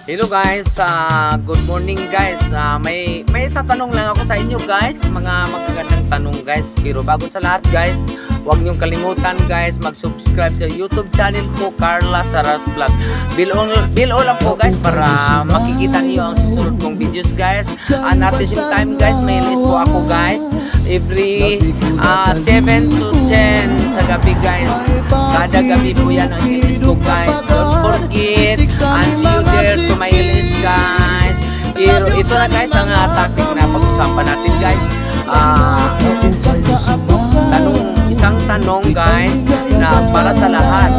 Hello guys, good morning guys. May tatanong lang ako sa inyo guys, mga magagandang tanong guys. Pero bago sa lahat guys, huwag niyong kalimutan guys, mag-subscribe sa YouTube channel ko, Carla Charat Vlog. Bill all lang po guys para makikita niyo ang susunod kong videos guys. And at the same time guys, may list po ako guys every 7 to 10 sa gabi guys. Kada gabi po yan ang list ko guys. Don't forget and see you there to my list guys. Pero ito na guys ang topic na pag-usapan natin guys. Isang tanong guys na para sa lahat.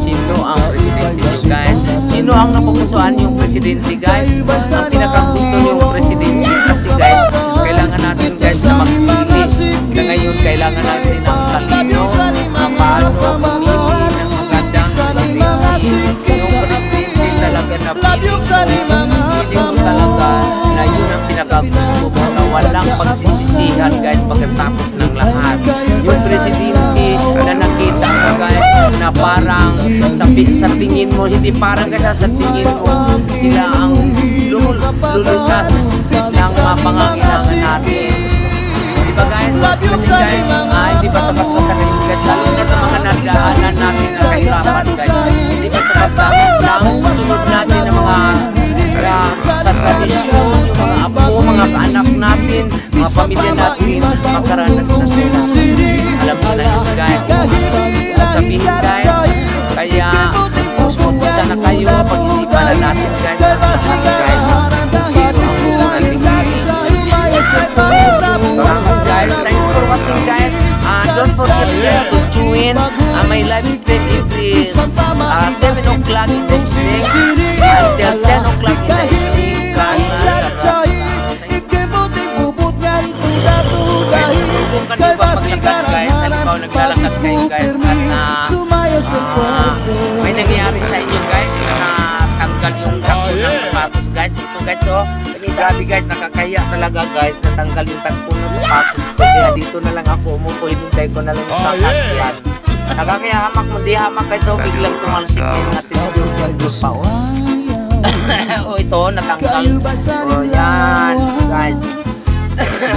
Sino ang presidente guys? Sino ang napupusuan yung presidente guys? Ang pinakagusto yung presidente kasi guys, kailangan natin guys na magpili. Na ngayon kailangan natin ang talino na paano pumili ng magandang presidente. Yung presidente talaga na feeling mo talaga na yun ang pinakagusto mo na walang pagsisisihan guys pagkatapos ng lahat. Yung presidente na nakita mo guys na parang sa tingin mo, hindi parang kasi sa tingin mo sila ang lulutas ng mga pangangailangan natin. Diba guys? Kasi guys, hindi basta-basta sa kanila guys, lalo na sa mga nagdaanan natin na kahirapan guys. Hindi basta-basta na ang susunod natin ng mga sa tradisyon, yung mga apo, mga kaanak natin, mga pamilya natin, makaranas na sila. Alam mo na yun guys. Sabihin guys, kaya pusa na kayo, pag-isipan na natin guys. Guys, guys, thanks for watching guys. Don't forget guys to tune my live stream every 7 o'clock in the evening until 10 o'clock in the evening. Kung kanina ba maglakad guys, halimbawa naglalakad kayo guys at may nangyayari sa inyo guys na tanggal yung takbo ng sapatos guys. Ito guys grabe guys, nakakaya talaga guys, natanggal yung takbo ng sapatos ko. Kaya dito na lang ako umupo, hinintay ko na lang yung sasakyan. Nakakaya hamak mo, di hamak guys, biglang tumalsik na yung ating o ito, natanggal. O yan guys.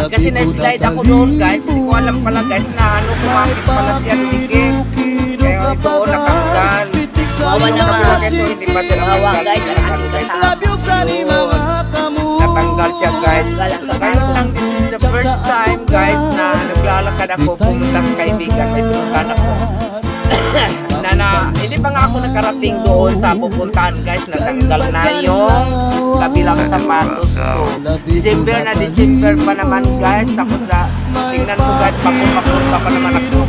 Kasi na-slide ako doon guys, hindi ko alam pala guys na kumapit pala siya ligig. Kaya ito, natanggal. Awa naman kasi hindi pa sila guys, natanggal siya guys. Kaya lang, this is the first time guys na naglalakad ako pumunta sa kaibigan. May pinuntahan ako hindi pa nga ako nakarating doon sa pupuntahan guys. Natanggal na yung kabilang sapatos ko. December pa naman guys. Tapos tingnan mo guys, papunta pa naman ako.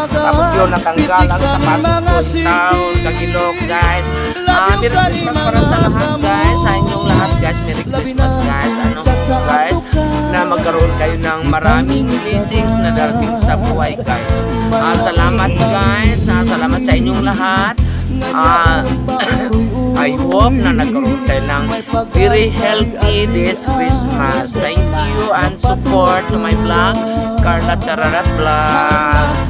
Tapos yun, natanggal ang sapatos ko. Taon, kagilok guys. Merry Christmas para sa lahat guys. Sa inyong lahat guys, Merry Christmas guys. Guys, na magkaroon kayo ng maraming blessings na darating sa buhay guys. Salamat guys. Salamat sa inyong lahat. I hope na nagkaroon tayo ng very healthy this Christmas. Thank you and support to my vlog, Carla Charat Vlog.